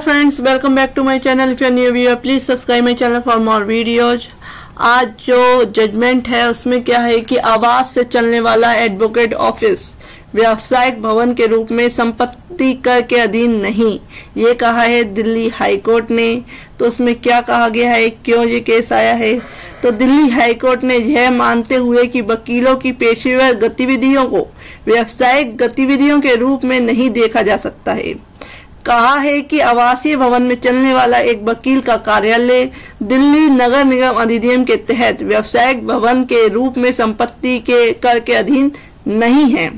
Friends, welcome back to my channel. If you are new viewer please subscribe my channel for more videos. आज जो judgement है उसमें क्या है कि आवास से चलने वाला एडवोकेट ऑफिस व्यावसायिक भवन के रूप में संपत्ति कर के अधीन नहीं, ये कहा है दिल्ली हाई कोर्ट ने। तो उसमें क्या कहा गया है, क्यों ये केस आया है? तो दिल्ली हाई कोर्ट ने यह मानते हुए कि वकीलों की पेशेवर गतिविधियों को व्यावसायिक गतिविधियों के रूप में नहीं देखा जा सकता है, कहा है कि आवासीय भवन में चलने वाला एक वकील का कार्यालय दिल्ली नगर निगम अधिनियम के तहत व्यावसायिक भवन के रूप में संपत्ति के कर के अधीन नहीं है।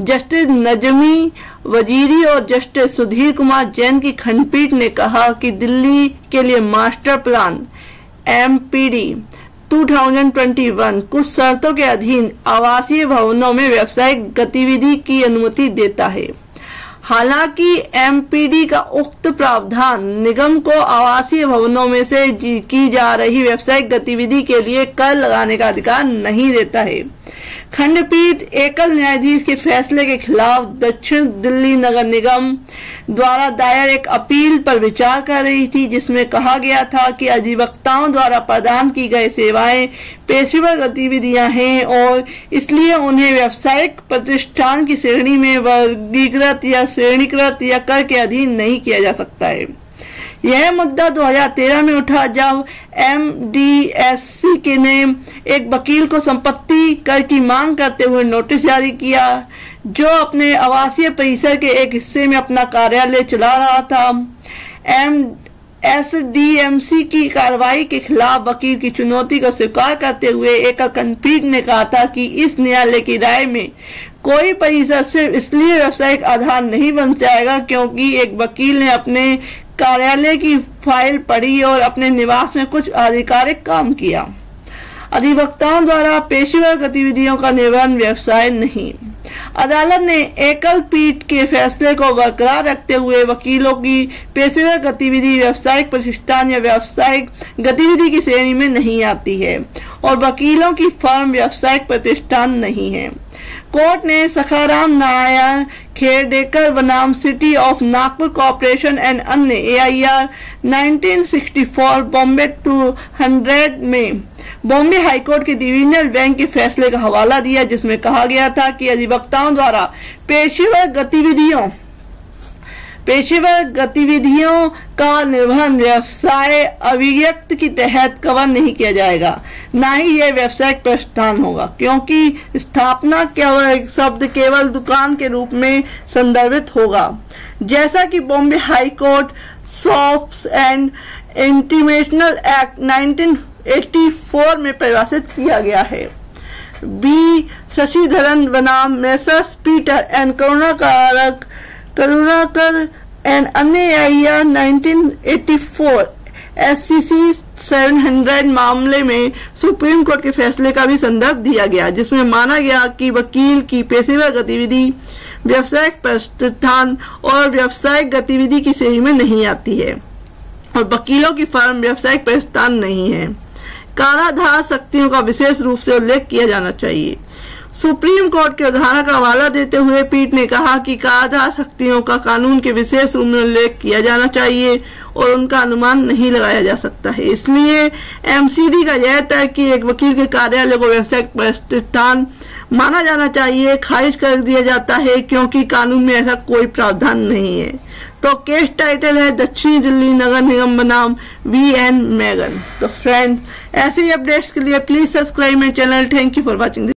जस्टिस नजमी वजीरी और जस्टिस सुधीर कुमार जैन की खंडपीठ ने कहा कि दिल्ली के लिए मास्टर प्लान MPD 2021 कुछ शर्तों के अधीन आवासीय भवनों में व्यावसायिक गतिविधि की अनुमति देता है। हालांकि MPD का उक्त प्रावधान निगम को आवासीय भवनों में से की जा रही व्यावसायिक गतिविधि के लिए कर लगाने का अधिकार नहीं देता है। खंडपीठ एकल न्यायाधीश के फैसले के खिलाफ दक्षिण दिल्ली नगर निगम द्वारा दायर एक अपील पर विचार कर रही थी, जिसमें कहा गया था कि अधिवक्ताओं द्वारा प्रदान की गई सेवाएं पेशेवर गतिविधियां हैं और इसलिए उन्हें व्यावसायिक प्रतिष्ठान की श्रेणी में वर्गीकृत या श्रेणीकृत या कर के अधीन नहीं किया जा सकता है। यह मुद्दा 2013 में उठा जब MDSC के ने एक वकील को संपत्ति कर की मांग करते हुए नोटिस जारी किया, जो अपने आवासीय परिसर के एक हिस्से में अपना कार्यालय चला रहा था। SDMC की कार्रवाई के खिलाफ वकील की चुनौती को स्वीकार करते हुए एक खंडपीठ ने कहा था कि इस न्यायालय की राय में कोई परिसर सिर्फ इसलिए व्यावसायिक आधार नहीं बन जाएगा क्योंकि एक वकील ने अपने कार्यालय की फाइल पढ़ी और अपने निवास में कुछ आधिकारिक काम किया। अधिवक्ताओं द्वारा पेशेवर गतिविधियों का निर्वहन व्यवसाय नहीं। अदालत ने एकल पीठ के फैसले को बरकरार रखते हुए वकीलों की पेशेवर गतिविधि व्यावसायिक प्रतिष्ठान या व्यावसायिक गतिविधि की श्रेणी में नहीं आती है और वकीलों की फर्म व्यावसायिक प्रतिष्ठान नहीं है। कोर्ट ने सखाराम नारायण खेड़ेकर बनाम city of Nagpur corporation and अन्य AIR 1964 बॉम्बे 200 में बॉम्बे हाईकोर्ट के डिवीजनल बेंच के फैसले का हवाला दिया, जिसमें कहा गया था कि अधिवक्ताओं द्वारा पेशेवर गतिविधियों का निर्वहन व्यवसाय अभिव्यक्त के तहत कवर नहीं किया जाएगा, ना ही यह व्यावसायिक प्रतिष्ठान होगा, क्योंकि स्थापना शब्द केवल दुकान के रूप में संदर्भित होगा, जैसा कि Bombay high court shops and international act 1984 में परिभाषित किया गया है। B शशिधरन बनाम messrs Peter and Karunakar and अन्य AIR 1984 SCC 700 मामले में सुप्रीम कोर्ट के फैसले का भी संदर्भ दिया गया, जिसमें माना गया कि वकील की पेशेवर गतिविधि व्यावसायिक प्रतिष्ठान और व्यावसायिक गतिविधि की श्रेणी में नहीं आती है और वकीलों की फर्म व्यावसायिक प्रतिष्ठान नहीं है। काराधार शक्तियों का विशेष रूप से उल्लेख किया जाना चाहिए। सुप्रीम कोर्ट के उदाहरण का हवाला देते हुए पीठ ने कहा कि काराधार शक्तियों का कानून के विशेष रूप में उल्लेख किया जाना चाहिए और उनका अनुमान नहीं लगाया जा सकता है। इसलिए MCD का यह तय कि एक वकील के कार्यालय को व्यावसायिक प्रतिष्ठान माना जाना चाहिए खारिज कर दिया जाता है, क्योंकि कानून में ऐसा कोई प्रावधान नहीं है। तो केस टाइटल है दक्षिणी दिल्ली नगर निगम बनाम VN मैगन। तो फ्रेंड्स, ऐसे ही अपडेट्स के लिए please subscribe my channel. Thank you for watching.